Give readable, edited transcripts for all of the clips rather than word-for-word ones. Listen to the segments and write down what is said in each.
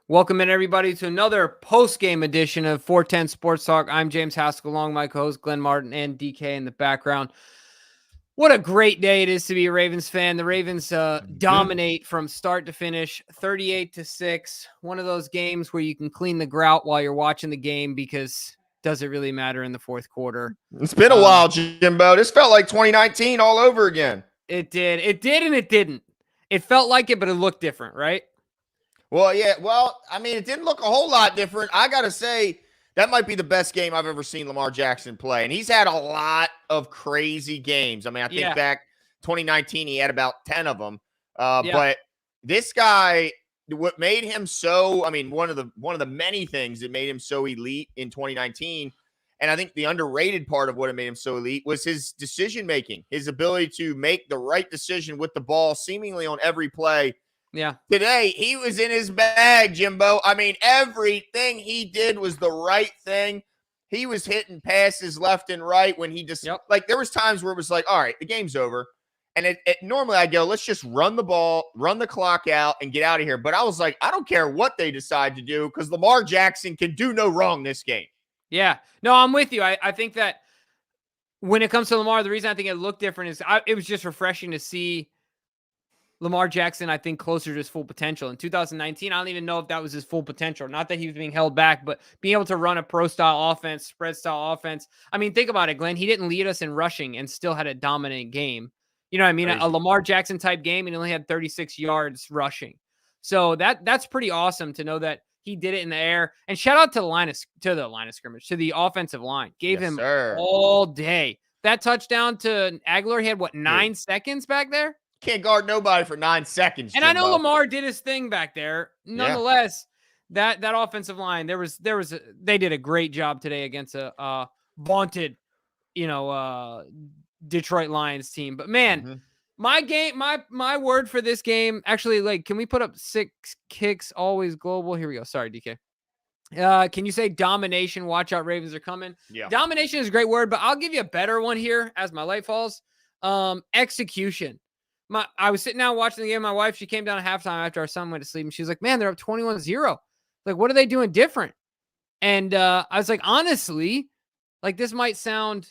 Welcome in, everybody, to another post-game edition of 410 Sports Talk. I'm James Haskell, along my co-host Glenn Martin and DK in the background. What a great day it is to be a Ravens fan. The Ravens dominate from start to finish, 38-6. One of those games where you can clean the grout while you're watching the game because does it really matter in the fourth quarter? It's been a while, Jimbo. This felt like 2019 all over again. It did. It did and it didn't. It felt like it, but it looked different, right? Well, yeah. Well, I mean, it didn't look a whole lot different. I got to say, that might be the best game I've ever seen Lamar Jackson play. And he's had a lot of crazy games. I mean, I think back 2019, he had about 10 of them. But this guy, what made him so, I mean, one of the many things that made him so elite in 2019, and I think the underrated part of what made him so elite was his decision-making, his ability to make the right decision with the ball seemingly on every play. Yeah. Today, he was in his bag, Jimbo. I mean, everything he did was the right thing. He was hitting passes left and right when he just like there was times where it was like, all right, the game's over. And normally I go, let's just run the ball, run the clock out and get out of here. But I was like, I don't care what they decide to do because Lamar Jackson can do no wrong this game. Yeah. No, I'm with you. I think that when it comes to Lamar, the reason I think it looked different is it was just refreshing to see Lamar Jackson, I think, closer to his full potential. In 2019, I don't even know if that was his full potential. Not that he was being held back, but being able to run a pro-style offense, spread-style offense. I mean, think about it, Glenn. He didn't lead us in rushing and still had a dominant game. You know what I mean? Crazy. A Lamar Jackson-type game, and he only had 36 yards rushing. So that's pretty awesome to know that he did it in the air. And shout out to the line of scrimmage, to the offensive line. Gave him all day. That touchdown to Aguilar, he had, 9 seconds back there? Can't guard nobody for 9 seconds. And Jimbo. I know Lamar did his thing back there. Nonetheless, that offensive line, they did a great job today against a vaunted, Detroit Lions team. But man, my word for this game, actually, like, can we put up 6 kicks always global? Here we go. Sorry, DK. Can you say domination? Watch out, Ravens are coming. Yeah. Domination is a great word, but I'll give you a better one here as my light falls. Execution. I was sitting down watching the game. My wife, she came down at halftime after our son went to sleep, and she was like, man, they're up 21-0. Like, what are they doing different? And I was like, honestly, like, this might sound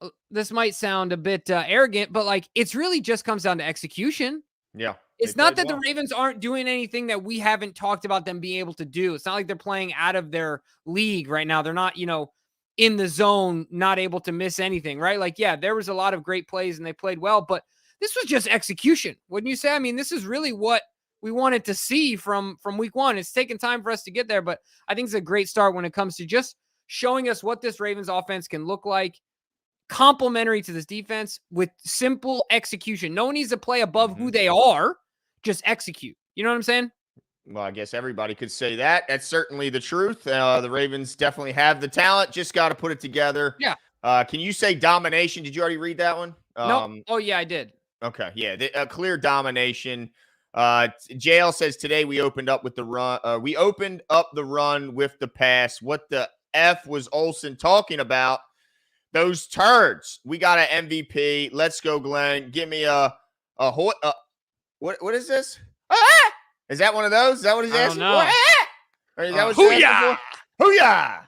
a bit arrogant, but like, it's really just comes down to execution. Yeah. It's not that the Ravens aren't doing anything that we haven't talked about them being able to do. It's not like they're playing out of their league right now. They're not, in the zone, not able to miss anything, right? Like, yeah, there was a lot of great plays and they played well, but this was just execution, wouldn't you say? I mean, this is really what we wanted to see from week one. It's taken time for us to get there, but I think it's a great start when it comes to just showing us what this Ravens offense can look like, complementary to this defense with simple execution. No one needs to play above who they are. Just execute. You know what I'm saying? Well, I guess everybody could say that. That's certainly the truth. The Ravens definitely have the talent. Just got to put it together. Yeah. Can you say domination? Did you already read that one? No. Oh, yeah, I did. Okay. Yeah. Clear domination. JL says today we opened up with the run. We opened up the run with the pass. What the F was Olsen talking about? Those turds. We got an MVP. Let's go, Glenn. Give me what is this? Ah! Is that one of those? Is that what he's asking for? Or is that what you're asking for? Hoo-yah!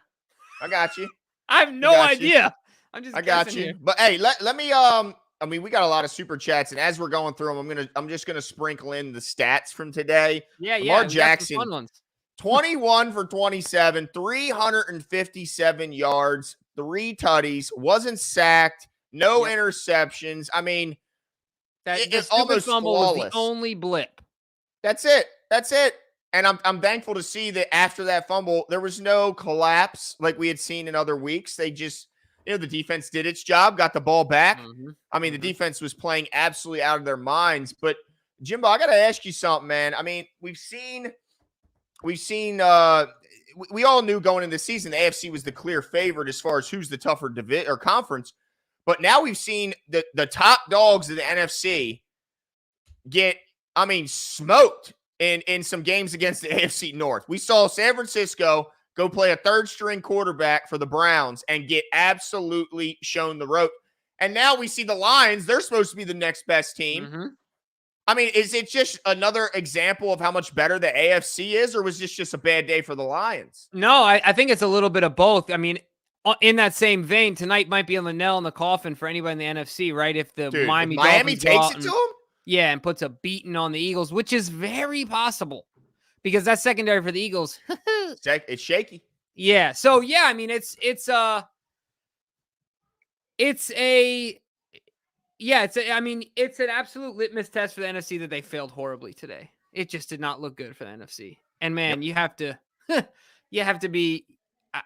I got you. I have no idea. I got you. Here. But hey, let me I mean, we got a lot of super chats, and as we're going through them, I'm just gonna sprinkle in the stats from today. Lamar Jackson, 21 for 27, 357 yards, 3 tutties, wasn't sacked, no interceptions. I mean, it's almost flawless. Was the only blip. That's it. And I'm thankful to see that after that fumble, there was no collapse like we had seen in other weeks. They just, the defense did its job, got the ball back. I mean, the defense was playing absolutely out of their minds. But Jimbo, I got to ask you something, man. I mean, we all knew going into the season, the AFC was the clear favorite as far as who's the tougher division or conference. But now we've seen the top dogs of the NFC get, smoked in some games against the AFC North. We saw San Francisco go play a third-string quarterback for the Browns and get absolutely shown the rope. And now we see the Lions. They're supposed to be the next best team. I mean, is it just another example of how much better the AFC is, or was this just a bad day for the Lions? No, I think it's a little bit of both. I mean, in that same vein, tonight might be a nail in the coffin for anybody in the NFC, right? If the Dude, Miami if Miami Dolphins takes it to them? yeah, and puts a beating on the Eagles, which is very possible because that's secondary for the Eagles. It's shaky. Yeah. So yeah, I mean, it's a it's an absolute litmus test for the NFC that they failed horribly today. It just did not look good for the NFC. And man, you have to be.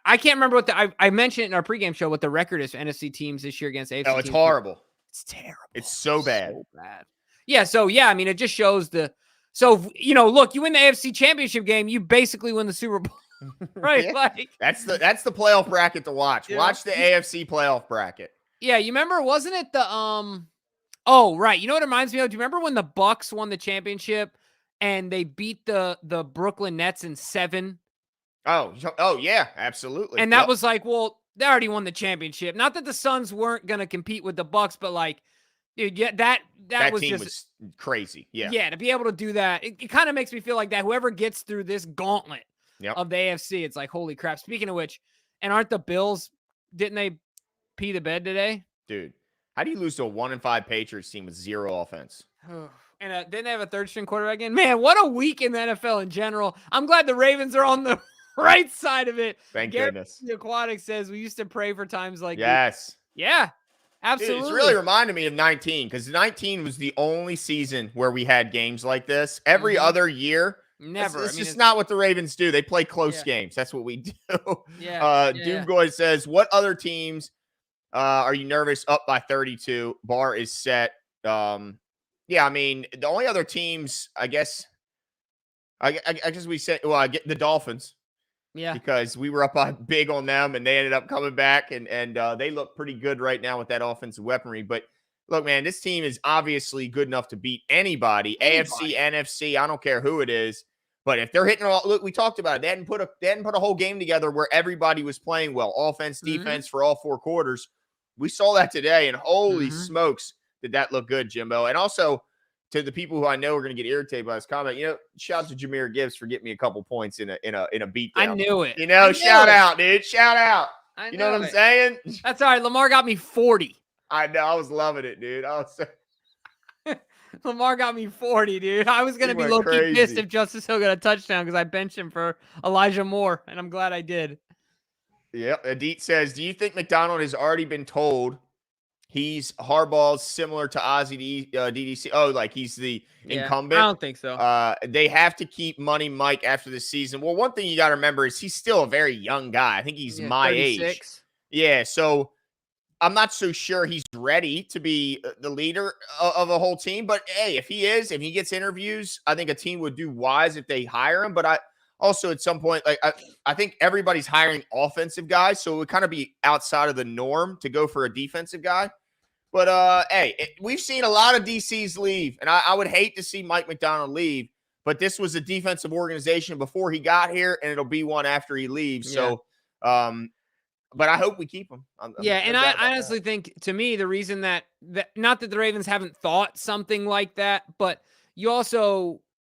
I can't remember what I mentioned in our pregame show what the record is for NFC teams this year against AFC. Oh, it's teams. horrible. It's terrible. It's so bad. So bad. Yeah. So yeah, I mean, it just shows look, you win the AFC Championship game, you basically win the Super Bowl. Right. Yeah. Like that's the playoff bracket to watch. Watch the AFC playoff bracket. Yeah, you remember, wasn't it the oh, right. You know what it reminds me of? Do you remember when the Bucks won the championship and they beat the Brooklyn Nets in 7? Oh yeah, absolutely. And that was like, well, they already won the championship. Not that the Suns weren't going to compete with the Bucks, but like, dude, yeah, that was team just was crazy. Yeah. Yeah, to be able to do that, it kind of makes me feel like that whoever gets through this gauntlet of the AFC, it's like, holy crap. Speaking of which, and aren't the Bills, didn't they pee the bed today? Dude, how do you lose to a 1-5 Patriots team with 0 offense? And didn't they have a third-string quarterback again? Man, what a week in the NFL in general. I'm glad the Ravens are on the right side of it. Thank goodness. The Aquatic says we used to pray for times like yes. These. Yeah, absolutely. Dude, it's really reminded me of 19 because 19 was the only season where we had games like this. Every other year, never. It's just not what the Ravens do. They play close games. That's what we do. Doomgoy says, what other teams are you nervous up by 32? Bar is set. I mean, the only other teams, I guess we said, well, I get the Dolphins. Yeah. Because we were up by big on them and they ended up coming back and they look pretty good right now with that offensive weaponry. But look, man, this team is obviously good enough to beat anybody. AFC, NFC, I don't care who it is. But if they're hitting look, we talked about it. They hadn't put a whole game together where everybody was playing well, offense, defense for all 4 quarters. We saw that today, and holy smokes, did that look good, Jimbo. And also, to the people who I know are going to get irritated by this comment, shout out to Jahmyr Gibbs for getting me a couple points in a beatdown. I knew it. Shout out, dude. Shout out. You know what I'm saying? That's all right. Lamar got me 40. I know. I was loving it, dude. Lamar got me 40, dude. I was going to be low-key pissed if Justice Hill got a touchdown because I benched him for Elijah Moore, and I'm glad I did. Yep. Adit says, do you think McDonald has already been told he's Harbaugh's similar to Ozzie DDC? Oh, like he's the incumbent? I don't think so. They have to keep Money Mike after the season. Well, one thing you got to remember is he's still a very young guy. I think he's my 36. age. Yeah, so I'm not so sure he's ready to be the leader of a whole team. But, hey, if he gets interviews, I think a team would do wise if they hire him. But also at some point, like I think everybody's hiring offensive guys, so it would kind of be outside of the norm to go for a defensive guy. But, we've seen a lot of DCs leave, and I would hate to see Mike McDonald leave, but this was a defensive organization before he got here, and it'll be one after he leaves. Yeah. So, but I hope we keep him. I honestly think, to me, the reason that not that the Ravens haven't thought something like that, but you also –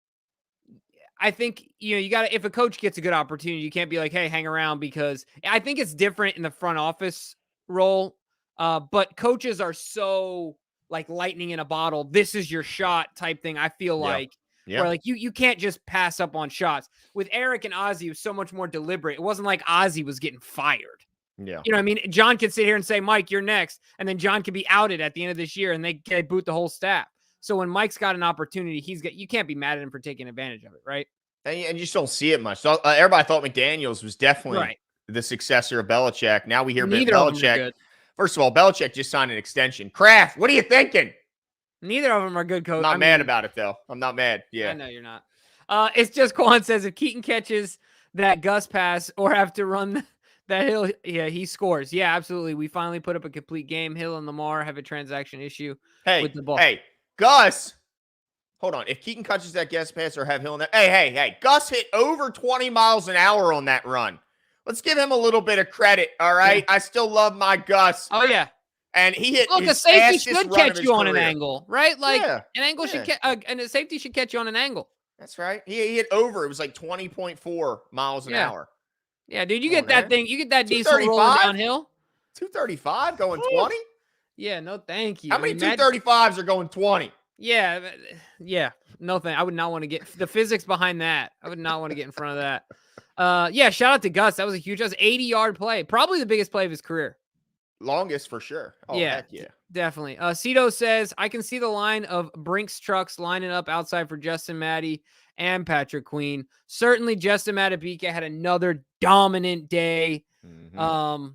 I think, you got to – if a coach gets a good opportunity, you can't be like, hey, hang around, because I think it's different in the front office role. But coaches are so like lightning in a bottle. This is your shot type thing. I feel like where like you can't just pass up on shots. With Eric and Ozzie, it was so much more deliberate. It wasn't like Ozzie was getting fired. Yeah. You know what I mean? John could sit here and say, Mike, you're next. And then John could be outed at the end of this year and they boot the whole staff. So when Mike's got an opportunity, you can't be mad at him for taking advantage of it, right? And you just don't see it much. So everybody thought McDaniels was definitely the successor of Belichick. Now we hear Belichick. First of all, Belichick just signed an extension. Kraft, what are you thinking? Neither of them are good coaches. I'm not mad about it, though. I'm not mad. Yeah. I know you're not. It's just Quan says if Keaton catches that Gus pass or have to run that Hill, he scores. Yeah, absolutely. We finally put up a complete game. Hill and Lamar have a transaction issue with the ball. Hey, Gus. Hold on. If Keaton catches that Gus pass or have Hill in there. Hey. Gus hit over 20 miles an hour on that run. Let's give him a little bit of credit, all right? I still love my Gus. Oh, yeah. And he hit Look, a his safety fastest should run of catch his you on an career. angle, right? Like Yeah, an angle should and a safety should catch you on an angle. That's right. He hit over. It was like 20.4 miles an hour. Yeah, dude, you Come get on, that man. thing, you get that diesel rolling 235? downhill. 235 going 20? Yeah, no, thank you. How many 235s are going 20? Yeah, no thank. I would not want to get the physics behind that. I would not want to get in front of that. Yeah, shout out to Gus. That was 80-yard play. Probably the biggest play of his career. Longest for sure. Oh, yeah, heck yeah. Definitely. Cito says, I can see the line of Brinks trucks lining up outside for Justin Maddie and Patrick Queen. Certainly Justin Madubuike had another dominant day. Mm-hmm.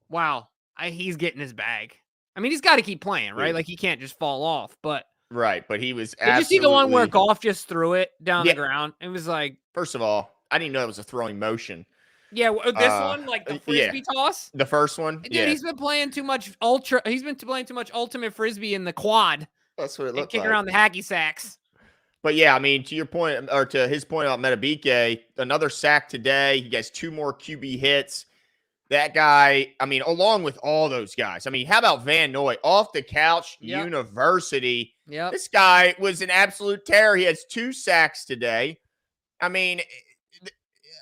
Wow. He's getting his bag. I mean, he's got to keep playing, right? Dude. Like, he can't just fall off, but. Right, but he was Did you see the one where Goff just threw it down the ground? It was like. First of all, I didn't know it was a throwing motion. Yeah, this one, like the frisbee toss. The first one, dude, he's been playing too much He's been playing too much ultimate frisbee in the quad. That's what it looked like. Kicking around the hacky sacks. But yeah, I mean, to your point, or to his point about Madubuike, another sack today. He gets 2 more QB hits. That guy, I mean, along with all those guys. I mean, how about Van Noy off the couch university? Yeah, this guy was an absolute terror. He has 2 sacks today. I mean,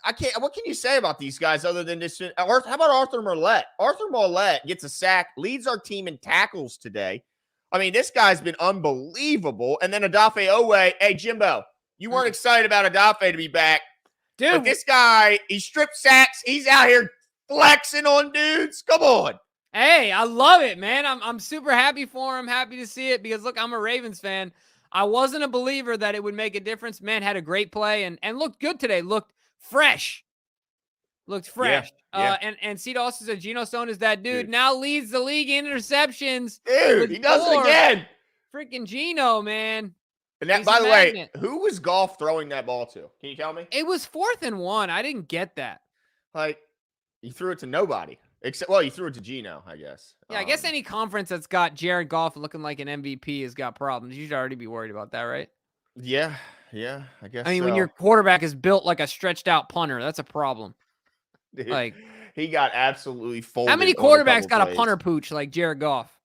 I can't. What can you say about these guys other than this? How about Arthur Marlette? Arthur Marlette gets a sack, leads our team in tackles today. I mean, this guy's been unbelievable. And then Odafe Owe. Hey, Jimbo, you weren't excited about Odafe to be back. Dude. But this guy, he stripped sacks. He's out here flexing on dudes. Come on. Hey, I love it, man. I'm super happy for him. Happy to see it because, look, I'm a Ravens fan. I wasn't a believer that it would make a difference. Man, had a great play and looked good today. Looked fresh. Yeah. And Cede also said Geno Stone is that dude. Now leads the league in interceptions. Dude, he does it again. Freaking Geno, man. And that, by the way, who was Goff throwing that ball to? Can you tell me? It was 4th and 1. I didn't get that. Like, he threw it to nobody. Except, well, you threw it to Geno, I guess. Yeah, I guess any conference that's got Jared Goff looking like an MVP has got problems. You should already be worried about that, right? Yeah, I guess. I mean, when your quarterback is built like a stretched out punter, that's a problem. Dude, like, he got absolutely folded. How many quarterbacks got a punter pooch like Jared Goff?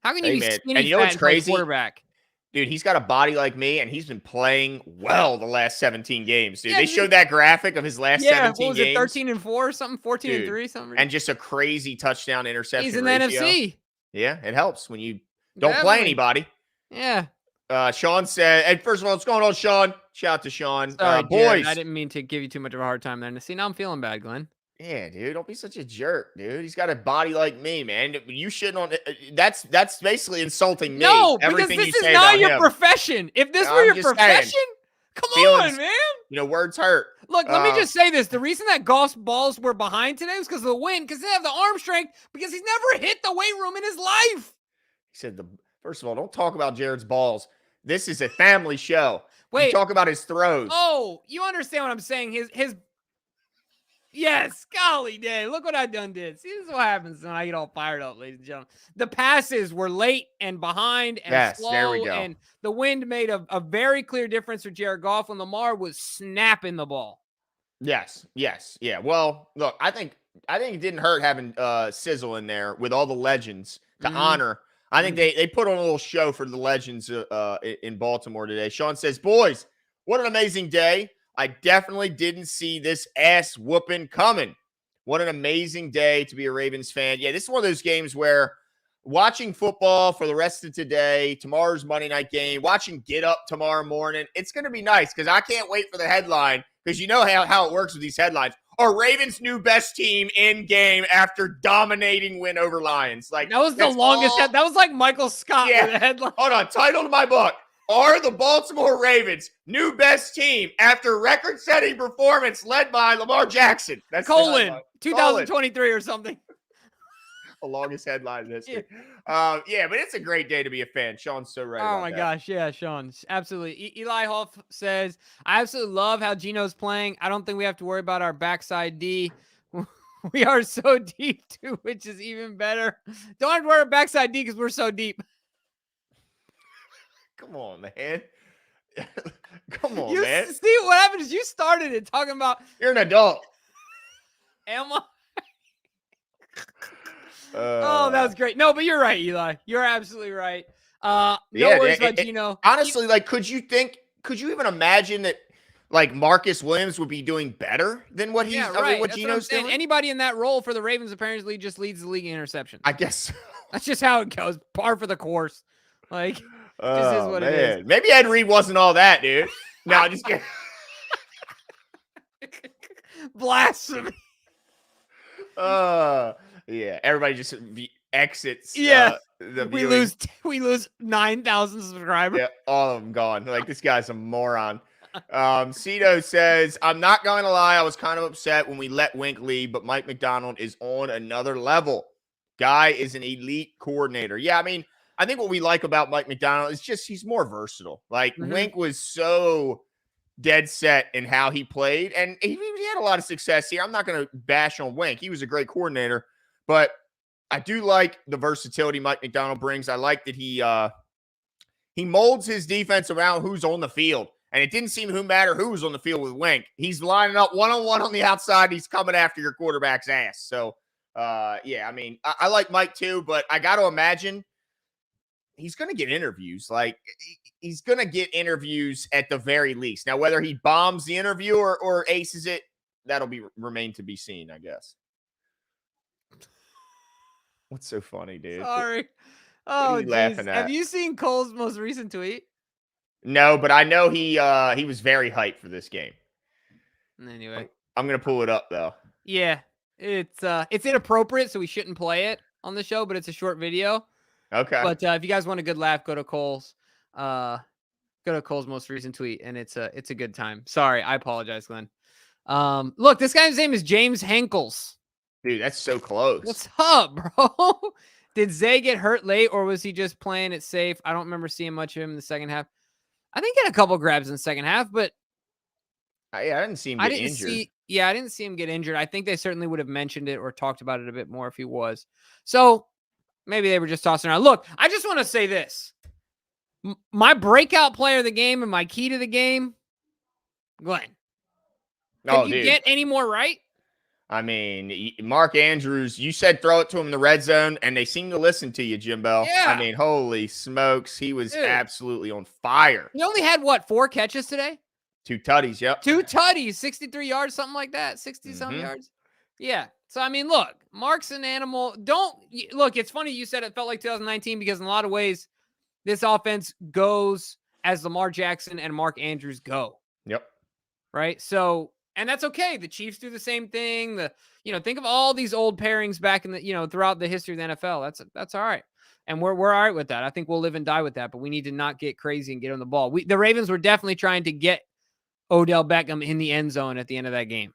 How can you be skinny and you know what's crazy? Quarterback? Dude, he's got a body like me, and he's been playing well the last 17 games, dude. They showed that graphic of his last 17 games. What was it, 13-4 or something? 14-3, something? And just a crazy touchdown interception He's in ratio. the NFC. Yeah, it helps when you don't play anybody. Yeah. Sean said, and first of all, what's going on, Sean? Shout out to Sean. Sorry, boys. Jared, I didn't mean to give you too much of a hard time there. See, now I'm feeling bad, Glenn. Yeah, dude, don't be such a jerk, dude. He's got a body like me, man. You shouldn't on. That's basically insulting me. No, because this is not your profession. If this were your profession, come on, man. You know, words hurt. Look, let me just say this: the reason that Goff's balls were behind today was because of the wind. Because they have the arm strength. Because he's never hit the weight room in his life. He said, "First of all, don't talk about Jared's balls. This is a family show. Wait, you talk about his throws. Oh, you understand what I'm saying? His. Yes, golly day. Look what I done did. See, this is what happens when I get all fired up, ladies and gentlemen. The passes were late and behind and slow. There we go. And the wind made a very clear difference for Jared Goff when Lamar was snapping the ball. Yes. Yeah. Well, look, I think it didn't hurt having Sizzle in there with all the legends to honor. I think they put on a little show for the legends in Baltimore today. Sean says, boys, what an amazing day. I definitely didn't see this ass whooping coming. What an amazing day to be a Ravens fan. Yeah, this is one of those games where watching football for the rest of today, tomorrow's Monday night game, watching Get Up tomorrow morning, it's going to be nice because I can't wait for the headline because you know how it works with these headlines. Are Ravens' new best team in game after dominating win over Lions? Like that was the longest. That was like Michael Scott with the headline. Hold on, title to my book. Are the Baltimore Ravens new best team after record-setting performance led by Lamar Jackson? That's 2023 or something. The longest headline in history. But it's a great day to be a fan. Sean's so right. Oh my gosh, yeah, Sean, absolutely. Eli Hoff says, "I absolutely love how Geno's playing. I don't think we have to worry about our backside D. We are so deep too, which is even better. Don't have to worry about backside D because we're so deep." Come on, man. Come on, man. See, what happened is you started it talking about... You're an adult. Am I? Oh, that was great. No, but you're right, Eli. You're absolutely right. No worries about Geno. Honestly, like, could you even imagine that, like, Marcus Williams would be doing better than what Yeah, right. what That's Geno's what I'm saying. doing? Anybody in that role for the Ravens apparently just leads the league in interceptions. I guess. That's just how it goes. Par for the course. Like, just is what it is. Maybe Ed Reed wasn't all that, dude. No, just kidding. Blasphemy. Yeah. Everybody just exits. Yeah. The we viewing. lose 9,000 subscribers. Yeah, all of them gone. Like, this guy's a moron. Cito says, I'm not going to lie. I was kind of upset when we let Wink leave, but Mike McDonald is on another level. Guy is an elite coordinator. Yeah, I mean, I think what we like about Mike McDonald is just he's more versatile. Like, Wink was so dead set in how he played, and he had a lot of success here. I'm not going to bash on Wink. He was a great coordinator, but I do like the versatility Mike McDonald brings. I like that he molds his defense around who's on the field. And it didn't seem to matter who was on the field with Wink. He's lining up one-on-one on the outside. He's coming after your quarterback's ass. So, yeah, I mean, I like Mike too, but I got to imagine he's going to get interviews. Like, he's going to get interviews at the very least. Now, whether he bombs the interview or aces it, that'll remain to be seen, I guess. What's so funny, dude? Sorry. Oh, laughing at? Have you seen Cole's most recent tweet? No, but I know he was very hyped for this game. Anyway, I'm gonna pull it up though. Yeah, it's inappropriate, so we shouldn't play it on the show. But it's a short video. Okay. But if you guys want a good laugh, go to Cole's most recent tweet, and it's a good time. Sorry, I apologize, Glenn. Look, this guy's name is James Henkels. Dude, that's so close. What's up, bro? Did Zay get hurt late, or was he just playing it safe? I don't remember seeing much of him in the second half. I think he had a couple grabs in the second half, but I didn't see him get injured. I didn't see him get injured. I think they certainly would have mentioned it or talked about it a bit more if he was. So maybe they were just tossing around. Look, I just want to say this. My breakout player of the game and my key to the game, Glenn. Can you get any more right? I mean, Mark Andrews, you said throw it to him in the red zone, and they seem to listen to you, Jimbo. Yeah. I mean, holy smokes. He was absolutely on fire. He only had, 4 catches today? 2 tutties, yep. 2 tutties, 63 yards, something like that, 60-something yards. Yeah. So, I mean, look, Mark's an animal. Look, it's funny you said it felt like 2019 because in a lot of ways, this offense goes as Lamar Jackson and Mark Andrews go. Yep. Right? So, and that's okay. The Chiefs do the same thing. Think of all these old pairings back in the, throughout the history of the NFL. That's all right. And we're all right with that. I think we'll live and die with that, but we need to not get crazy and get on the ball. The Ravens were definitely trying to get Odell Beckham in the end zone at the end of that game.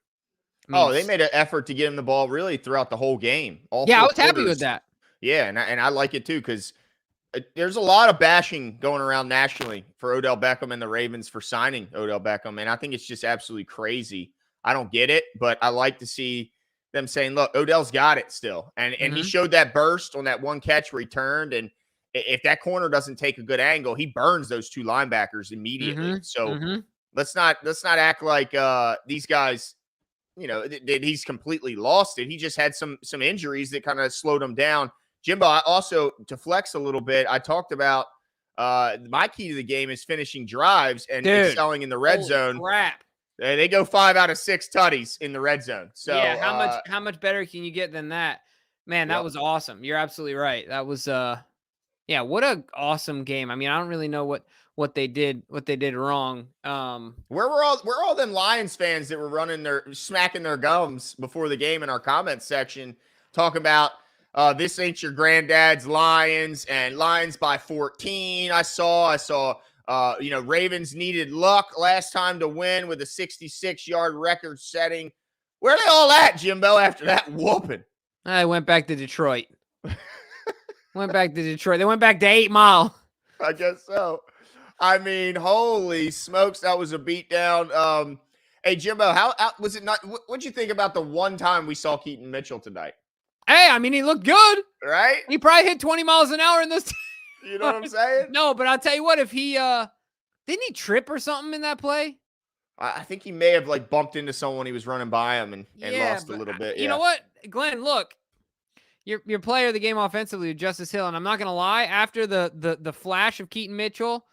They made an effort to get him the ball really throughout the whole game. I was happy with that. Yeah, and I like it too because there's a lot of bashing going around nationally for Odell Beckham and the Ravens for signing Odell Beckham, and I think it's just absolutely crazy. I don't get it, but I like to see them saying, look, Odell's got it still. And he showed that burst on that one catch where he turned, and if that corner doesn't take a good angle, he burns those 2 linebackers immediately. So let's not act like these guys, that he's completely lost it. He just had some injuries that kind of slowed him down. Jimbo, I also, to flex a little bit, I talked about my key to the game is finishing drives and excelling in the red zone. Crap. They go 5 out of 6 tutties in the red zone. So yeah, how much better can you get than that? Man, that was awesome. You're absolutely right. That was what a awesome game. I mean, I don't really know what they did wrong. Where were all them Lions fans that were smacking their gums before the game in our comments section, talking about this ain't your granddad's Lions and Lions by 14. I saw Ravens needed luck last time to win with a 66-yard record setting. Where are they all at, Jimbo, after that whooping? I went back to Detroit. They went back to 8 Mile. I guess so. I mean, holy smokes, that was a beatdown. Hey, Jimbo, how was it not? What'd you think about the one time we saw Keaton Mitchell tonight? Hey, I mean, he looked good. Right? He probably hit 20 miles an hour in this. You know what I'm saying? No, but I'll tell you what, if he didn't he trip or something in that play? I think he may have bumped into someone he was running by him and lost a little bit. You know what, Glenn, look, your player of the game offensively, Justice Hill, and I'm not gonna lie, after the flash of Keaton Mitchell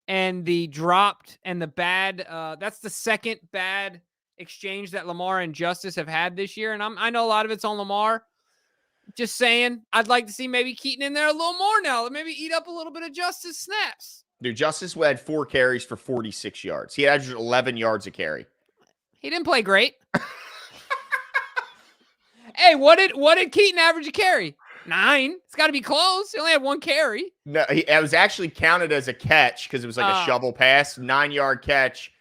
and the dropped and the bad, that's the second bad exchange that Lamar and Justice have had this year, and I know a lot of it's on Lamar. Just saying, I'd like to see maybe Keaton in there a little more now, maybe eat up a little bit of Justice snaps. Dude, Justice had 4 carries for 46 yards. He averaged 11 yards a carry. He didn't play great. Hey, what did Keaton average a carry? 9. It's got to be close. He only had 1 carry. No, it was actually counted as a catch because it was like a shovel pass, 9-yard catch.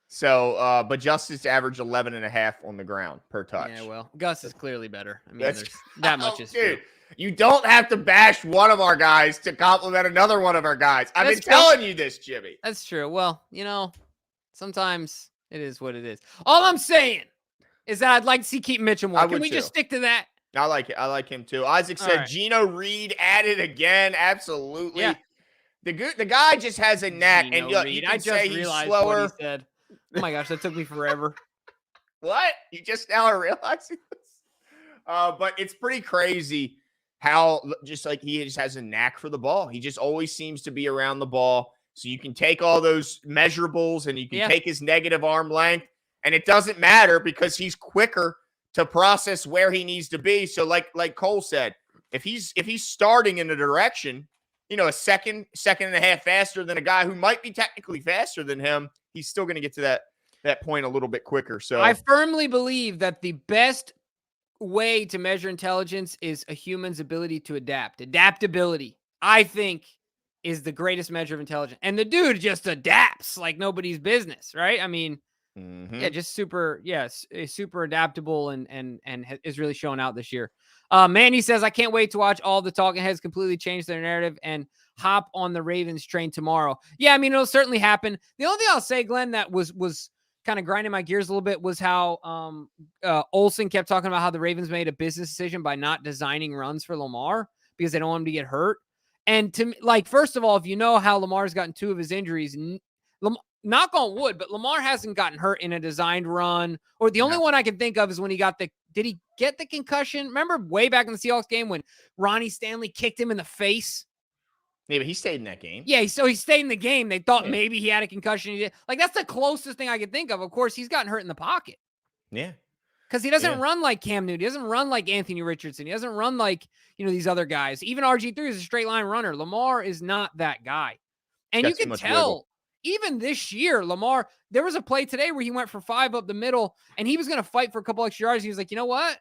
So, but Justice averaged 11.5 on the ground per touch. Yeah, well, Gus is clearly better. I mean, there's that much is true. You don't have to bash one of our guys to compliment another one of our guys. I've been telling you this, Jimmy. That's true. Well, sometimes it is what it is. All I'm saying is that I'd like to see Keaton Mitchell more. Can we just stick to that? I like it. I like him too. Isaac said right. Geno Reed added again. Absolutely. Yeah. The guy just has a knack. Geno and you can say he's slower. What he said. Oh my gosh, that took me forever. What? You just now are realizing this? But it's pretty crazy how just like he just has a knack for the ball. He just always seems to be around the ball. So you can take all those measurables and you can take his negative arm length, and it doesn't matter because he's quicker to process where he needs to be. So like Cole said, if he's starting in a direction, a second and a half faster than a guy who might be technically faster than him, he's still going to get to that point a little bit quicker. So I firmly believe that the best way to measure intelligence is a human's ability to adapt. Adaptability, I think, is the greatest measure of intelligence. And the dude just adapts like nobody's business, right? I mean, just super adaptable and is really showing out this year. Manny says, I can't wait to watch all the talking heads completely change their narrative and hop on the Ravens train tomorrow. Yeah, I mean, it'll certainly happen. The only thing I'll say, Glenn, that was kind of grinding my gears a little bit was how Olsen kept talking about how the Ravens made a business decision by not designing runs for Lamar because they don't want him to get hurt. And to me, like, first of all, if you know how Lamar's gotten 2 of his injuries, knock on wood, but Lamar hasn't gotten hurt in a designed run. Or the only one I can think of is when he got did he get the concussion? Remember way back in the Seahawks game when Ronnie Stanley kicked him in the face? Yeah, but he stayed in that game. Yeah, so he stayed in the game. They thought maybe he had a concussion. He did. Like, that's the closest thing I could think of. Of course, he's gotten hurt in the pocket. Yeah. Because he doesn't run like Cam Newton. He doesn't run like Anthony Richardson. He doesn't run like, these other guys. Even RG3 is a straight line runner. Lamar is not that guy. And you can tell, even this year, Lamar, there was a play today where he went for 5 up the middle, and he was going to fight for a couple extra yards. He was like, you know what?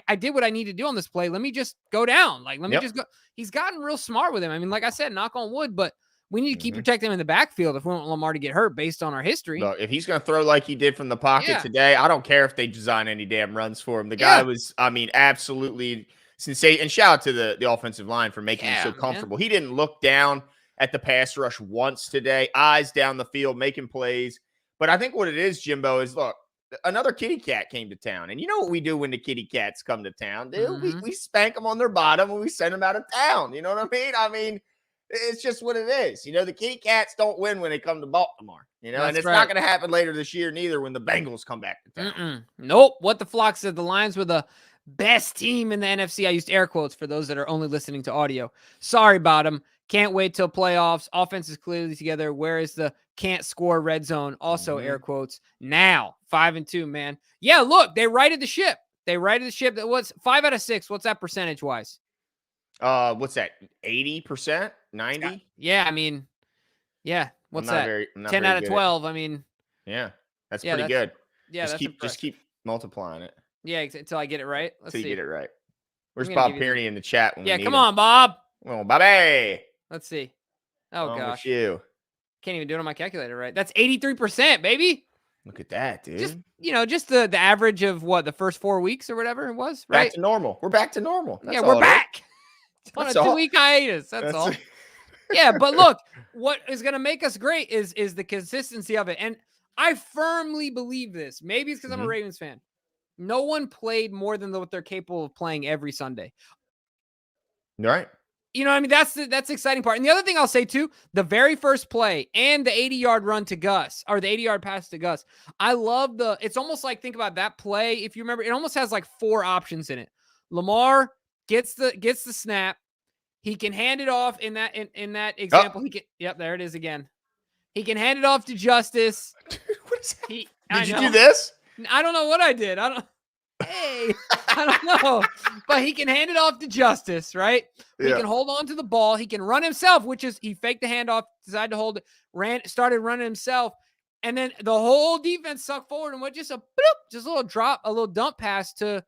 I did what I need to do on this play. Let me just go down. Like, let me just go. He's gotten real smart with him. I mean, like I said, knock on wood, but we need to keep protecting him in the backfield if we want Lamar to get hurt based on our history. Look, if he's going to throw like he did from the pocket today, I don't care if they design any damn runs for him. The guy was, I mean, absolutely sensational. And shout out to the offensive line for making him so comfortable. He didn't look down at the pass rush once today. Eyes down the field, making plays. But I think what it is, Jimbo, is look, another kitty cat came to town. And you know what we do when the kitty cats come to town, dude? We spank them on their bottom and we send them out of town. You know what I mean? I mean, it's just what it is. The kitty cats don't win when they come to Baltimore. And it's not going to happen later this year neither when the Bengals come back to town. Nope. What the Flock said, the Lions were the best team in the NFC. I used air quotes for those that are only listening to audio. Sorry about them. Can't wait till playoffs. Offense is clearly together. Where is the can't score red zone? Also air quotes. Now 5-2, man. Yeah, look, they righted the ship. That was 5 out of 6. What's that percentage wise? What's that? 80%? 90? Yeah, I mean, yeah. What's that? 10 out of 12. I mean, yeah, that's pretty good. Yeah, just keep multiplying it. Yeah, until I get it right. Until you get it right. Where's Bob Pearney in the chat? Yeah, come on, Bob. Oh, Bobby. Let's see. Oh gosh, you can't even do it on my calculator, right? That's 83%, baby. Look at that, dude. Just the average of what the first 4 weeks or whatever it was, right? Back to normal. We're back to normal. That's we're back on a 2-week hiatus. That's all. Yeah, but look, what is going to make us great is the consistency of it, and I firmly believe this. Maybe it's because I'm a Ravens fan. No one played more than what they're capable of playing every Sunday. Right. You know what I mean? That's the exciting part. And the other thing I'll say too, the very first play and the 80-yard run to Gus, or the 80-yard pass to Gus. I love it's almost like, think about that play. If you remember, it almost has like 4 options in it. Lamar gets the snap. He can hand it off in that example. Oh. He can. Yep, there it is again. He can hand it off to Justice. What is that? Did you do this? I don't know what I did. I don't know. But he can hand it off to Justice, right? Yeah. He can hold on to the ball. He can run himself, which is he faked the handoff, decided to hold it, started running himself. And then the whole defense sucked forward and went just a little drop, a little dump pass to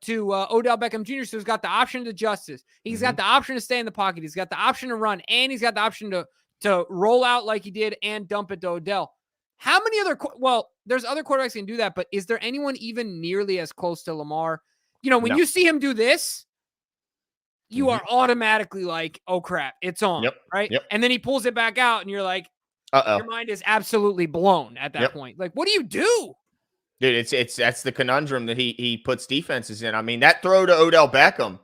Odell Beckham Jr. So he's got the option to Justice. He's got the option to stay in the pocket. He's got the option to run, and he's got the option to roll out like he did and dump it to Odell. How many other there's other quarterbacks that can do that, but is there anyone even nearly as close to Lamar? When you see him do this, you are automatically like, oh crap, it's on, right? Yep. And then he pulls it back out and you're like, your mind is absolutely blown at that point. Like, what do you do? Dude, that's the conundrum that he puts defenses in. I mean, that throw to Odell Beckham,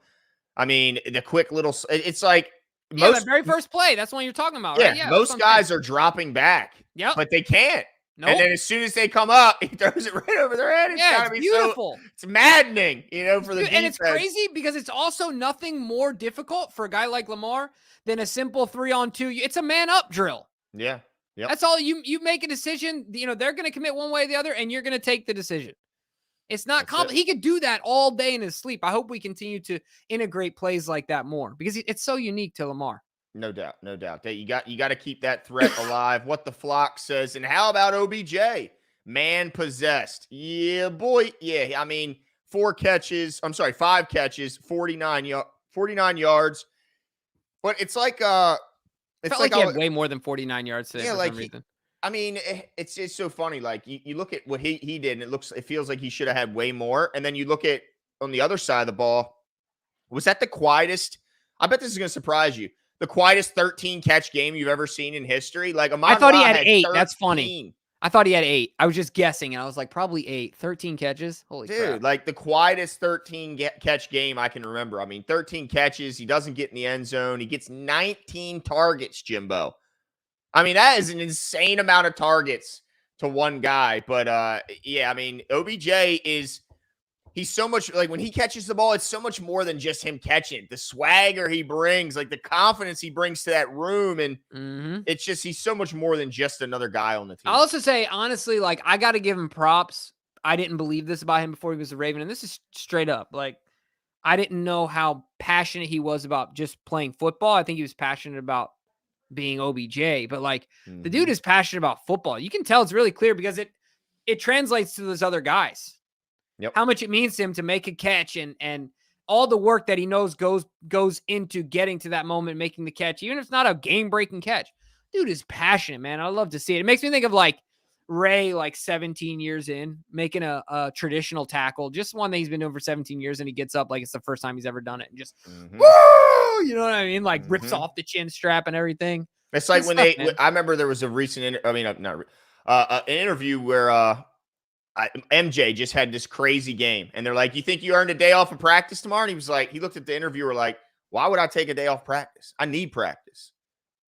I mean, the quick little, it's like the very first play. That's what you're talking about, right? Yeah, most guys are dropping back, but they can't. Nope. And then as soon as they come up, he throws it right over their head. It's beautiful. It's maddening, for the defense. And it's crazy because it's also nothing more difficult for a guy like Lamar than a simple 3-on-2. It's a man-up drill. Yeah. Yep. That's all. You make a decision. They're going to commit one way or the other, and you're going to take the decision. It's not complicated. He could do that all day in his sleep. I hope we continue to integrate plays like that more because it's so unique to Lamar. No doubt. You got to keep that threat alive. What the flock says. And how about OBJ? Man possessed. Yeah, boy. Yeah, I mean, 5 catches, 49 yards. But it's like it felt like he had way more than 49 yards today for some reason. I mean, it's so funny. Like you look at what he did, and it feels like he should have had way more. And then you look at on the other side of the ball, was that the quietest? I bet this is going to surprise you. The quietest 13 catch game you've ever seen in history. Like I thought he had 8. 13. That's funny. I thought he had 8. I was just guessing, and I was like, probably 8. 13 catches. Holy crap. Like the quietest 13 catch game I can remember. I mean, 13 catches. He doesn't get in the end zone. He gets 19 targets, Jimbo. I mean, that is an insane amount of targets to one guy. But, yeah, I mean, OBJ he's so much, like, when he catches the ball, it's so much more than just him catching. The swagger he brings, like, the confidence he brings to that room, and it's just, he's so much more than just another guy on the team. I'll also say, honestly, like, I got to give him props. I didn't believe this about him before he was a Raven, and this is straight up. Like, I didn't know how passionate he was about just playing football. I think he was passionate about being OBJ, but like the dude is passionate about football. You can tell it's really clear because it translates to those other guys. Yep. How much it means to him to make a catch and all the work that he knows goes into getting to that moment, making the catch, even if it's not a game-breaking catch. Dude is passionate, man. I love to see it. It makes me think of like Ray, like 17 years in, making a traditional tackle, just one that he's been doing for 17 years, and he gets up like it's the first time he's ever done it, and just woo! You know what I mean? Like rips off the chin strap and everything. It's like when I remember there was a recent, an interview where MJ just had this crazy game, and they're like, "You think you earned a day off of practice tomorrow?" And he was like, he looked at the interviewer like, "Why would I take a day off practice? I need practice.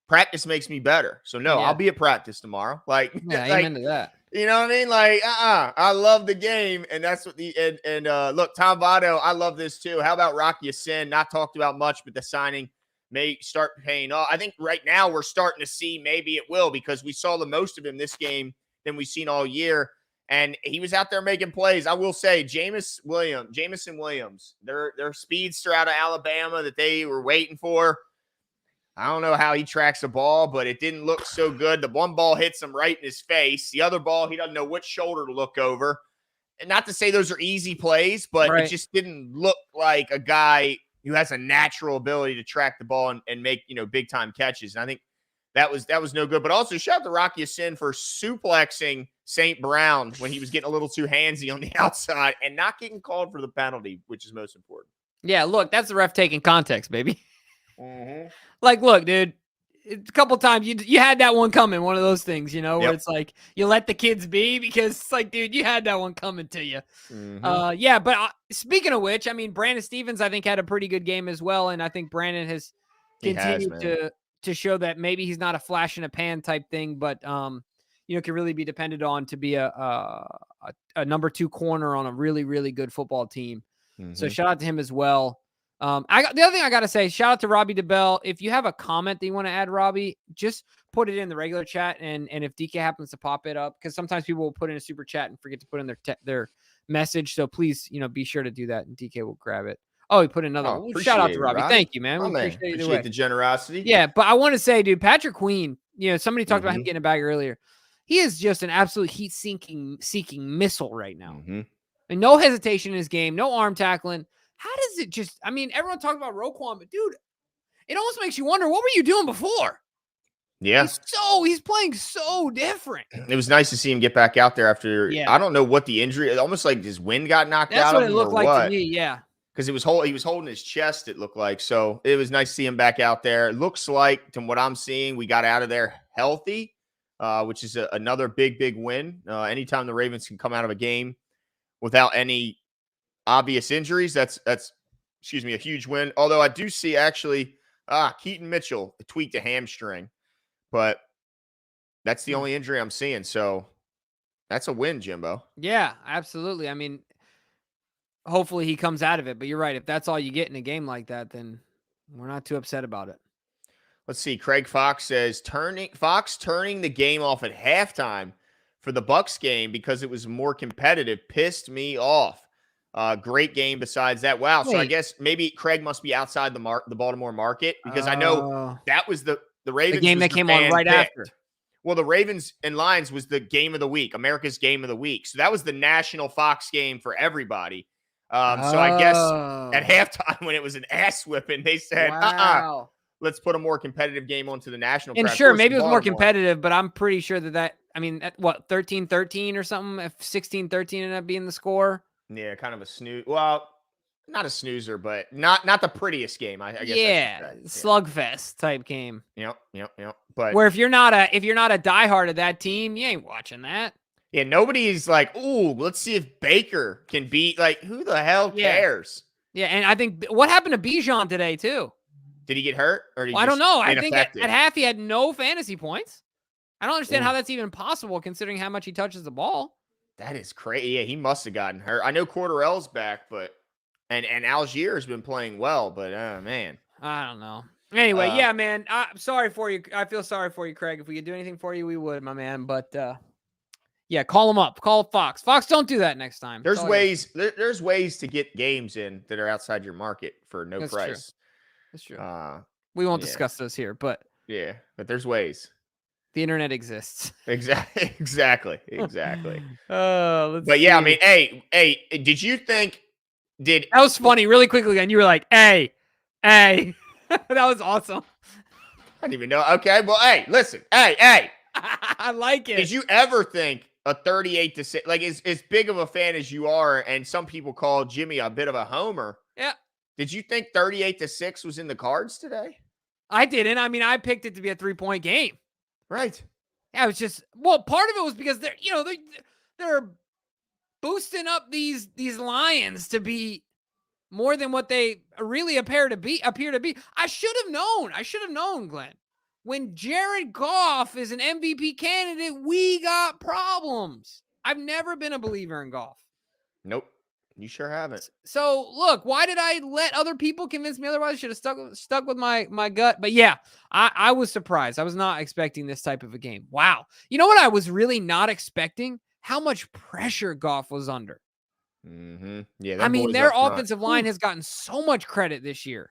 Practice makes me better. So no, I'll be at practice tomorrow." Like, yeah, like, amen to that. You know what I mean? Like, I love the game, and that's what look, Tom Votto, I love this too. How about Rocky Sin? Not talked about much, but the signing may start paying off. I think right now we're starting to see maybe it will, because we saw the most of him this game than we've seen all year, and he was out there making plays. I will say, Jameson Williams, their speedster out of Alabama that they were waiting for. I don't know how he tracks the ball, but it didn't look so good. The one ball hits him right in his face. The other ball, he doesn't know which shoulder to look over. And not to say those are easy plays, but it just didn't look like a guy who has a natural ability to track the ball and make, big time catches. And I think that was no good. But also shout out to Rocky Sin for suplexing St. Brown when he was getting a little too handsy on the outside and not getting called for the penalty, which is most important. Yeah, look, that's the ref taking context, baby. Like, look, dude, a couple times you had that one coming, one of those things, where it's like you let the kids be, because it's like, dude, you had that one coming to you. Yeah, but speaking of which, I mean, Brandon Stevens, I think, had a pretty good game as well, and I think Brandon has continued to show that maybe he's not a flash in a pan type thing, but can really be depended on to be a number 2 corner on a really, really good football team. So shout out to him as well. The other thing I got to say, shout out to Robbie DeBell. If you have a comment that you want to add, Robbie, just put it in the regular chat. And if DK happens to pop it up, because sometimes people will put in a super chat and forget to put in their message. So please, be sure to do that, and DK will grab it. Oh, he put another one. Shout out to Robbie. Thank you, man. We appreciate the generosity. Yeah, but I want to say, dude, Patrick Queen, somebody talked about him getting a bag earlier. He is just an absolute heat-seeking missile right now. And no hesitation in his game, no arm tackling. How does it just, everyone talks about Roquan, but dude, it almost makes you wonder, what were you doing before? Yeah. He's playing so different. It was nice to see him get back out there after, I don't know what the injury, almost like his wind got knocked out. That's what it looked like to me, yeah. Because he was holding his chest, it looked like. So it was nice to see him back out there. It looks like, from what I'm seeing, we got out of there healthy, which is another big win. Anytime the Ravens can come out of a game without any obvious injuries, that's a huge win. Although I do see actually Keaton Mitchell tweaked a hamstring, but that's the only injury I'm seeing. So that's a win, Jimbo. Yeah, absolutely. Hopefully he comes out of it, but you're right. If that's all you get in a game like that, then we're not too upset about it. Let's see. Craig Fox says Fox turning the game off at halftime for the Bucs game because it was more competitive pissed me off. Great game besides that. Wow. So I guess maybe Craig must be outside the Baltimore market, because I know that was the Ravens. The game that came on right after. Well, the Ravens and Lions was the game of the week, America's game of the week. So that was the national Fox game for everybody. So I guess at halftime, when it was an ass whipping, they said, let's put a more competitive game onto the national. And sure, maybe it was more competitive, but I'm pretty sure that 13-13 or something, if 16-13 ended up being the score. Yeah, kind of a snooze. Well, not a snoozer, but not the prettiest game, I guess. Yeah, slugfest type game. Yep. But where if you're not a diehard of that team, you ain't watching that. Yeah, nobody's like, ooh, let's see if Baker can beat. Like, who the hell cares? Yeah, and I think what happened to Bijan today too? Did he get hurt? Or I don't know. I think at half he had no fantasy points. I don't understand how that's even possible, considering how much he touches the ball. That is crazy. Yeah, he must have gotten hurt. I know Cordarrelle's back, but and Algier's been playing well, but man, I don't know. Anyway, yeah, man, I'm sorry for you. I feel sorry for you, Craig. If we could do anything for you, we would, my man. But yeah, call him up. Call Fox. Fox, don't do that next time. There's ways. There's ways to get games in that are outside your market for no price. That's true. We won't discuss those here, but yeah, but there's ways. The internet exists. Exactly. But yeah, I mean, hey, did you think? That was funny. Really quickly, and you were like, "Hey." That was awesome. I didn't even know. Okay, well, hey, listen, hey. I like it. Did you ever think a 38-6, like as big of a fan as you are, and some people call Jimmy a bit of a homer? Yeah. Did you think 38-6 was in the cards today? I didn't. I picked it to be a 3-point game. Right. Yeah, it was just, part of it was because they're boosting up these Lions to be more than what they really appear to be. I should have known, Glenn. When Jared Goff is an MVP candidate, we got problems. I've never been a believer in Goff. Nope. You sure haven't. So, look, why did I let other people convince me otherwise? I should have stuck with my gut. But, yeah, I was surprised. I was not expecting this type of a game. Wow. You know what I was really not expecting? How much pressure Goff was under. Mm-hmm. Yeah. Their offensive line has gotten so much credit this year.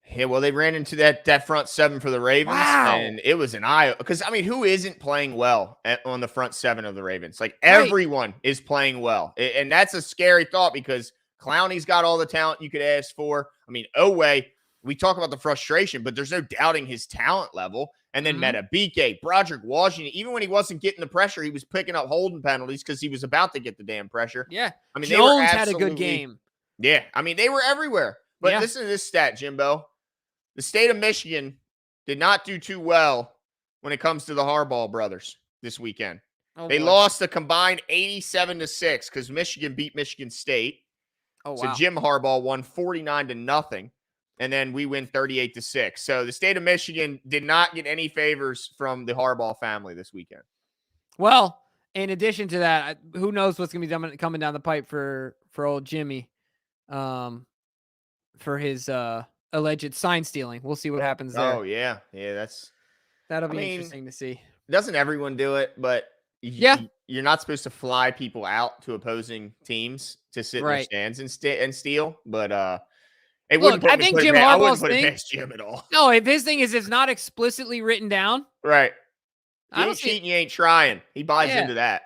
Yeah, well, they ran into that front seven for the Ravens, and it was an eye. Because, who isn't playing well on the front seven of the Ravens? Like, everyone is playing well. And that's a scary thought, because Clowney's got all the talent you could ask for. Oweh, we talk about the frustration, but there's no doubting his talent level. And then Metabike, Broderick Washington, even when he wasn't getting the pressure, he was picking up holding penalties because he was about to get the damn pressure. Yeah. Jones had a good game. Yeah. They were everywhere. But listen to this stat, Jimbo. The state of Michigan did not do too well when it comes to the Harbaugh brothers this weekend. They lost a combined 87-6 because Michigan beat Michigan State. So Jim Harbaugh won 49-0, and then we win 38-6. So the state of Michigan did not get any favors from the Harbaugh family this weekend. Well, in addition to that, who knows what's going to be coming down the pipe for old Jimmy. for his alleged sign stealing. We'll see what happens there. Oh yeah, That'll I be mean, interesting to see. doesn't everyone do it? But Yeah, you're not supposed to fly people out to opposing teams to sit in their right. stands and steal. But it Look, wouldn't I think Jim I wouldn't Harbaugh's put it thing. past Jim at all. No, if his thing is it's not explicitly written down, Right. I You don't ain't see. cheating, you ain't trying. He buys Yeah, into that.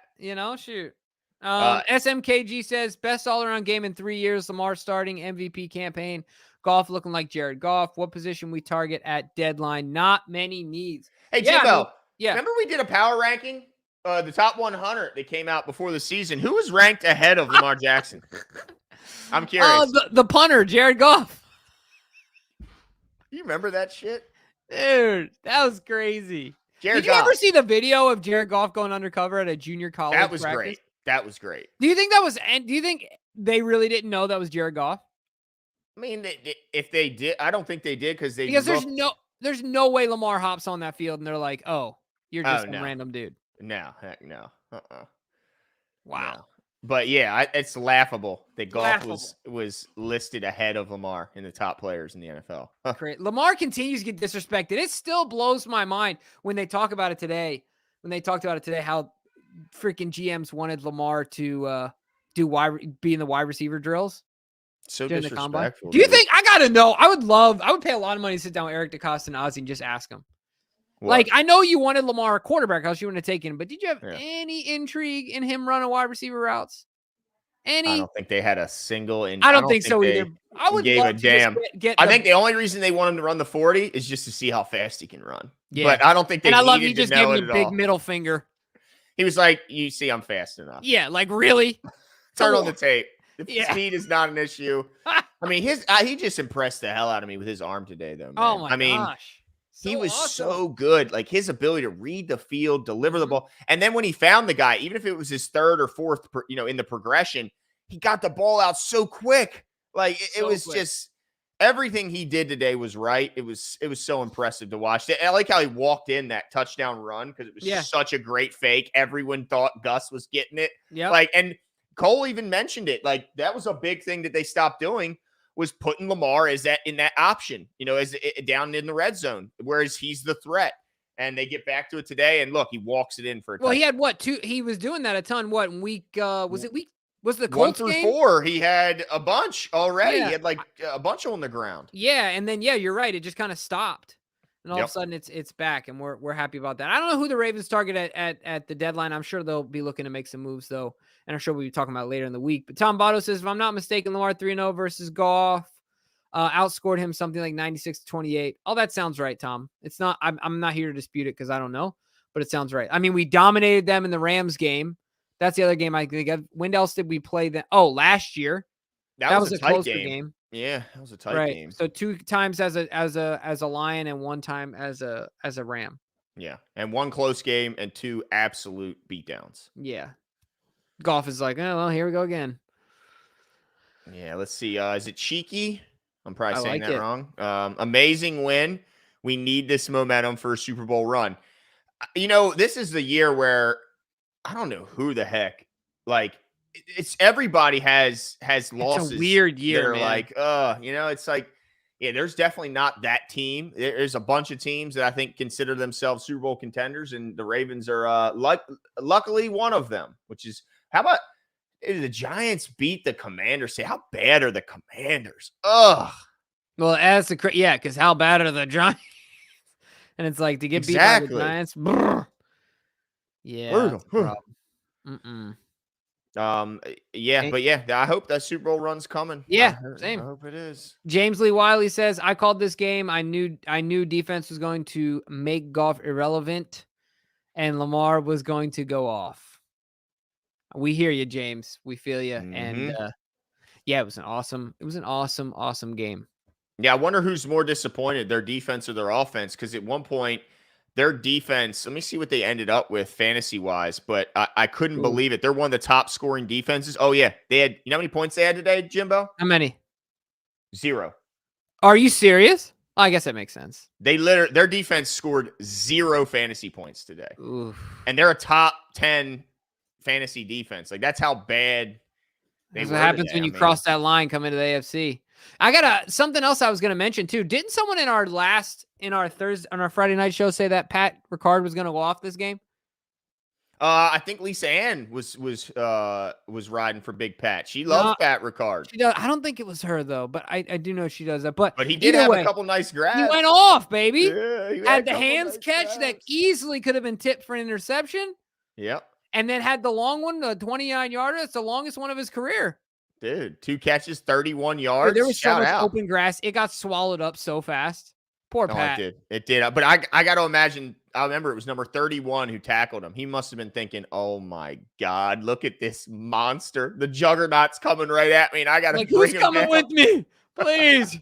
shoot. Uh, SMKG says best all-around game in 3 years. Lamar starting MVP campaign. Goff looking like Jared Goff. What position we target at deadline? Not many needs. Hey, Yeah, Jimbo, yeah. remember we did a power ranking? The top 100 that came out before the season. Who was ranked ahead of Lamar Jackson? I'm curious. Oh, the punter, Jared Goff. You remember that shit? Dude, that was crazy. Jared Did you Goff. ever see the video of Jared Goff going undercover at a junior college That was practice? great. That was great. Do you think they really didn't know that was Jared Goff? I mean, if they did, I don't think they did because there's no way Lamar hops on that field and they're like, oh, you're just some no. random dude. No, heck no. Wow. No. But yeah, it's laughable that Goff was listed ahead of Lamar in the top players in the NFL. Great. Lamar continues to get disrespected. It still blows my mind when they talk about it today. When they talked about it today, how freaking GMs wanted Lamar to be in the wide receiver drills. So during the combine. disrespectful. Do you think I gotta know? I would pay a lot of money to sit down with Eric DeCosta and Ozzie and just ask him. What? Like, I know you wanted Lamar a quarterback, else you wouldn't have taken him, but did you have any intrigue in him running wide receiver routes? I don't think they had a single. I don't think so either. I would give love a to damn. Get I think the only reason they want him to run the 40 is just to see how fast he can run. Yeah. But I don't think they. And I love he just just gave him a big middle finger. He was like, "You see, I'm fast enough." Yeah, like really. Turn on the tape. The speed is not an issue. I mean, he just impressed the hell out of me with his arm today, though. Man. Oh my gosh. He was so good. Like his ability to read the field, deliver the ball. And then when he found the guy, even if it was his third or fourth, in the progression, he got the ball out so quick. Like it was just everything he did today was right. It was so impressive to watch. I like how he walked in that touchdown run because it was such a great fake. Everyone thought Gus was getting it. Yeah. Like, and Cole even mentioned it. Like that was a big thing that they stopped doing. Was putting Lamar in that option, as down in the red zone, whereas he's the threat. And they get back to it today, and look, he walks it in for a touchdown. He had what? He was doing that a ton. What in week? Was the Colts 1 through game? 4? He had a bunch already. Yeah. He had like a bunch on the ground. Yeah, and then you're right. It just kind of stopped, and all of a sudden it's back, and we're happy about that. I don't know who the Ravens target at the deadline. I'm sure they'll be looking to make some moves though. And I'm sure we'll be talking about it later in the week. But Tom Botto says, if I'm not mistaken, Lamar 3-0 versus Goff outscored him something like 96-28. Oh, that sounds right, Tom. It's not. I'm not here to dispute it because I don't know, but it sounds right. I mean, we dominated them in the Rams game. That's the other game I think of. When else did we play them? Oh, last year. That was a tight closer game. Yeah, that was a tight game. So 2 times as a Lion and 1 time as a Ram. Yeah, and 1 close game and 2 absolute beatdowns. Yeah. Goff is like, oh, well, here we go again. Yeah, let's see. Is it cheeky? I'm probably saying that wrong. Amazing win. We need this momentum for a Super Bowl run. This is the year where I don't know who the heck. Like, it's everybody has losses. It's a weird year, man. Like, it's like, yeah, there's definitely not that team. There's a bunch of teams that I think consider themselves Super Bowl contenders, and the Ravens are luckily one of them, which is. How about the Giants beat the Commanders? Say, how bad are the Commanders? Ugh. Well, because how bad are the Giants? And it's like to get beat by the Giants. Brr. Yeah. But I hope that Super Bowl run's coming. Yeah, same. I hope it is. James Lee Wiley says, I called this game. I knew defense was going to make Goff irrelevant, and Lamar was going to go off. We hear you, James. We feel you. Mm-hmm. And it was an awesome game. Yeah, I wonder who's more disappointed, their defense or their offense, because at one point, their defense, let me see what they ended up with fantasy-wise, but I couldn't believe it. They're one of the top scoring defenses. Oh, yeah. They had, you know how many points they had today, Jimbo? How many? 0. Are you serious? I guess that makes sense. Their defense scored 0 fantasy points today. Oof. And they're a top 10 fantasy defense. Like, that's how bad they were. That's what happens when you cross that line, come into the AFC. I got something else I was going to mention too. Didn't someone on our Friday night show say that Pat Ricard was going to go off this game? I think Lisa Ann was riding for Big Pat. She loves Pat Ricard. She does. I don't think it was her though, but I do know she does that. But he did have a couple nice grabs. He went off, baby. Yeah, he had the hands catch that easily could have been tipped for an interception. Yep. And then had the long one, the 29-yarder. It's the longest one of his career. Dude, 2 catches, 31 yards. Dude, there was so much open grass. It got swallowed up so fast. Poor Pat. It did. But I got to imagine, I remember it was number 31 who tackled him. He must have been thinking, oh my God, look at this monster. The juggernaut's coming right at me, and I got to bring him coming down. with me? Please.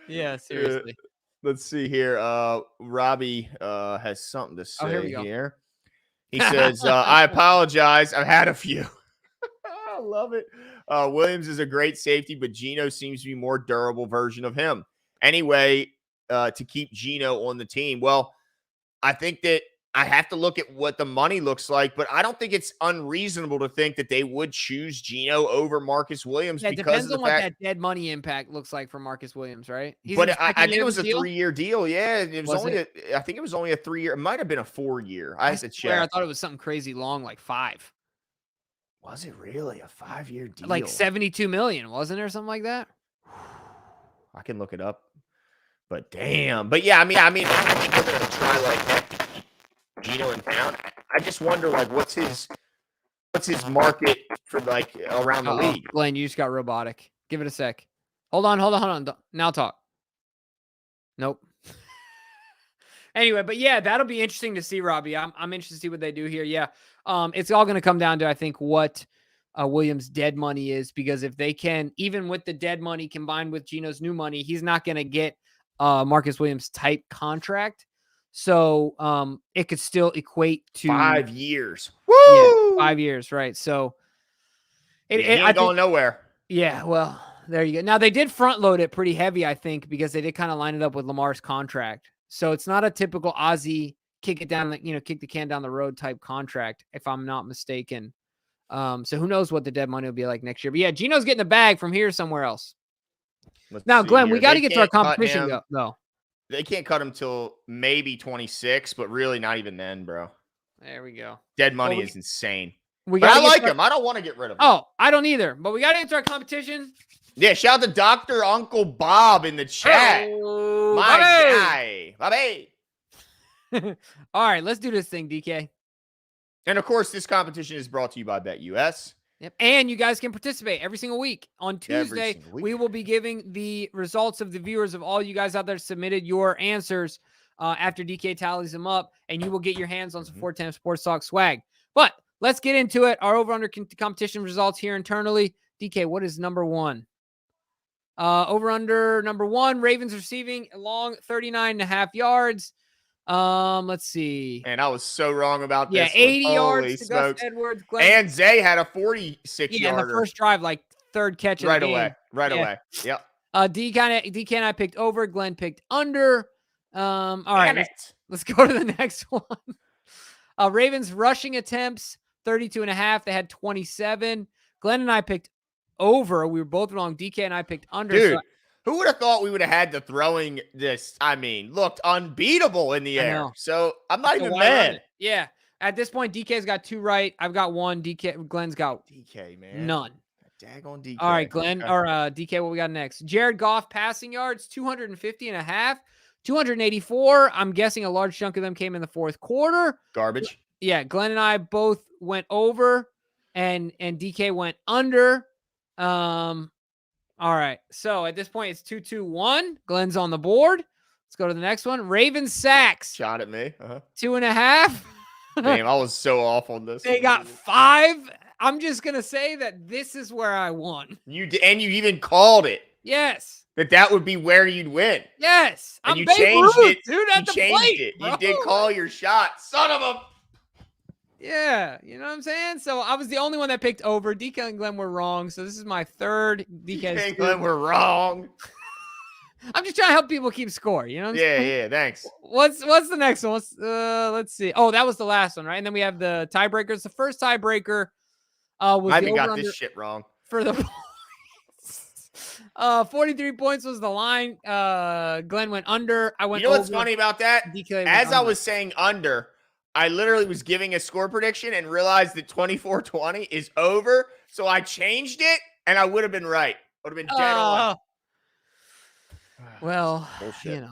Yeah, seriously. Let's see here. Robbie has something to say here. He says, I apologize. I've had a few. I love it. Williams is a great safety, but Geno seems to be a more durable version of him. Anyway, to keep Geno on the team. Well, I think that I have to look at what the money looks like, but I don't think it's unreasonable to think that they would choose Geno over Marcus Williams. Yeah, it depends on what that dead money impact looks like for Marcus Williams, right? I think it was a 3-year deal. Yeah, it was I think it was only a 3-year. It might have been a 4-year. I had to check. I thought it was something crazy long, like 5. Was it really a 5-year deal? Like $72 million, wasn't it, or something like that? I can look it up. But damn. But yeah, I mean, I think we're gonna try like that. Geno in town. I just wonder, like, what's his market for like around the league? Glenn, you just got robotic. Give it a sec. Hold on. Now talk. Nope. Anyway, but yeah, that'll be interesting to see, Robbie. I'm interested to see what they do here. Yeah. It's all going to come down to, I think, what Williams' dead money is, because if they can, even with the dead money combined with Geno's new money, he's not going to get Marcus Williams type contract. So it could still equate to 5 years. Woo! Yeah, 5 years, right? So he ain't going nowhere. Yeah, well, there you go. Now they did front load it pretty heavy, I think, because they did kind of line it up with Lamar's contract. So it's not a typical Ozzie kick the can down the road type contract, if I'm not mistaken. So who knows what the dead money will be like next year. But yeah, Geno's getting the bag from here somewhere else. Now, Glenn, we got to get to our competition though. They can't cut him till maybe 26, but really not even then, bro. There we go. Dead money is insane. But I like him. I don't want to get rid of him. Oh, I don't either. But we got to enter our competition. Yeah, shout out to Dr. Uncle Bob in the chat. Oh, my guy. Bobby. All right, let's do this thing, DK. And of course, this competition is brought to you by BetUS. Yep. And you guys can participate every single week. On Tuesday, we will be giving the results of the viewers of all you guys out there submitted your answers after DK tallies them up, and you will get your hands on some 410 Sports Talk swag. But let's get into it. Our over-under competition results here internally. DK, what is number one? Over-under number one, Ravens receiving long 39.5 yards. Let's see. And I was so wrong about this. Yeah, 80 yards to Gus Edwards. And Zay had a 46-yarder. Yeah, in the first drive, like third catch of the game. Right away. Yep. DK and I picked over. Glenn picked under. All right, let's go to the next one. Ravens rushing attempts, 32.5. They had 27. Glenn and I picked over. We were both wrong. DK and I picked under. Dude. Who would have thought we would have had the throwing this? I mean, looked unbeatable in the air. So I'm not even mad. Yeah. At this point, DK's got 2 right. I've got 1. Glenn's got DK, man. None. Daggone DK. All right, Glenn or DK, what we got next? Jared Goff passing yards, 250.5, 284. I'm guessing a large chunk of them came in the fourth quarter. Garbage. Yeah. Glenn and I both went over, and DK went under. All right. So at this point, it's 2-2-1. Glenn's on the board. Let's go to the next one. Ravens sacks. Shot at me. 2.5. Damn, I was so off on this. They got 5. I'm just going to say that this is where I won. You even called it. Yes. That would be where you'd win. Yes. And you changed it. Dude, at the plate, bro. You did call your shot. Son of a... Yeah, you know what I'm saying? So I was the only one that picked over. DK and Glenn were wrong. So this is my third. DK and Glenn were wrong. I'm just trying to help people keep score. You know what I'm saying? Yeah, thanks. What's the next one? Let's see. Oh, that was the last one, right? And then we have the tiebreakers. The first tiebreaker was I even got this shit wrong. For the 43 points was the line. Glenn went under. I went You know what's over. funny about that? DK As I under. was saying under, I literally was giving a score prediction and realized that 24-20 is over. So I changed it, and I would have been right. Would have been dead on. Well, Bullshit.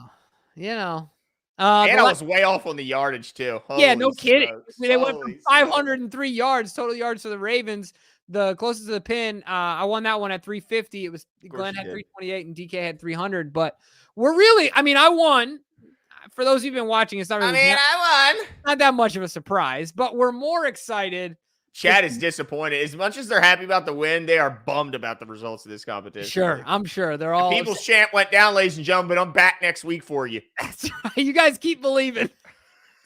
you know. And I was way off on the yardage, too. Yeah, no Holy kidding. smokes. They went from 503 yards, total yards for the Ravens. The closest to the pin, I won that one at 350. It was Glenn had 328 and DK had 300. But we're really, I won. For those who've been watching, it's not really. I won. Not that much of a surprise, but we're more excited. Chad is disappointed. As much as they're happy about the win, they are bummed about the results of this competition. Sure, I'm sure they're all. The People's Champ went down, ladies and gentlemen, but I'm back next week for you. That's right. You guys keep believing.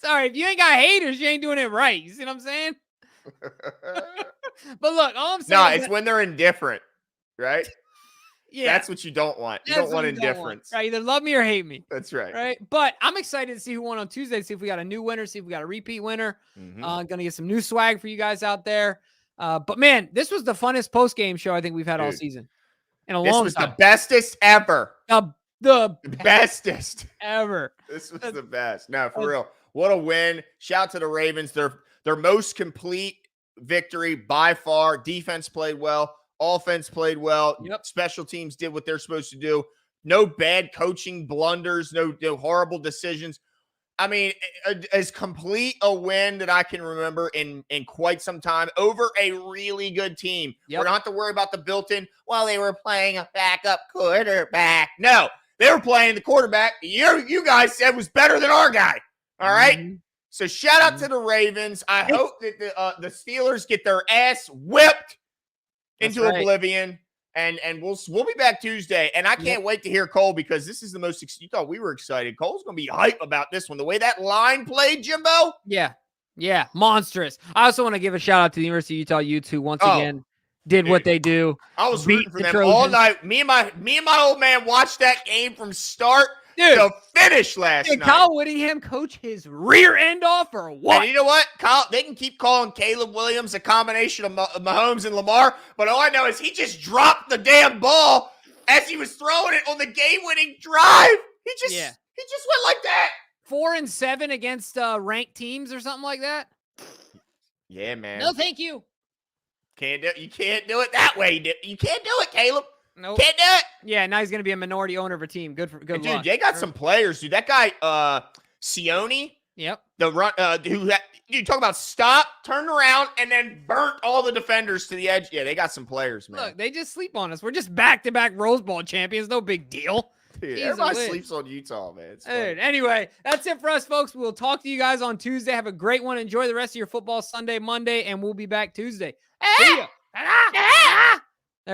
Sorry, if you ain't got haters, you ain't doing it right. You see what I'm saying? But look, all I'm saying. No, it's when they're indifferent, right? Yeah, that's what you don't want. You don't want indifference. Right, either love me or hate me. That's right. Right, but I'm excited to see who won on Tuesday. See if we got a new winner. See if we got a repeat winner. Gonna get some new swag for you guys out there. But man, this was the funnest post game show I think we've had all season. In a long time. This was the bestest ever. The bestest ever. This was the best. No, for real. What a win. Shout out to the Ravens. Their most complete victory by far. Defense played well. Offense played well. Yep. Special teams did what they're supposed to do. No bad coaching blunders. No horrible decisions. As complete a win that I can remember in quite some time over a really good team. Yep. We don't have to worry about the built-in, they were playing a backup quarterback. No, they were playing the quarterback you guys said was better than our guy. All right? So shout out to the Ravens. I hope that the Steelers get their ass whipped into oblivion. And we'll be back Tuesday. And I can't wait to hear Cole because this is the most – you thought we were excited. Cole's going to be hype about this one. The way that line played, Jimbo. Yeah, monstrous. I also want to give a shout-out to the University of Utah Utes who once again did what they do. I was rooting for them all night. Me and my old man watched that game from start to finish last night. Kyle Whittingham coach his rear end off or what? And you know what? They can keep calling Caleb Williams a combination of Mahomes and Lamar, but all I know is he just dropped the damn ball as he was throwing it on the game-winning drive. He just went like that. 4-7 against ranked teams or something like that. Yeah, man. No, thank you. You can't do it that way. You can't do it, Caleb. Nope. Can't do it. Yeah, now he's going to be a minority owner of a team. Good luck. Dude, they got some players, dude. That guy, Sione. Yep. The run, you talk about stop, turned around, and then burnt all the defenders to the edge. Yeah, they got some players, man. Look, they just sleep on us. We're just back-to-back Rose Bowl champions. No big deal. Dude, everybody sleeps on Utah, man. Dude, anyway, that's it for us, folks. We'll talk to you guys on Tuesday. Have a great one. Enjoy the rest of your football Sunday, Monday, and we'll be back Tuesday. See ya.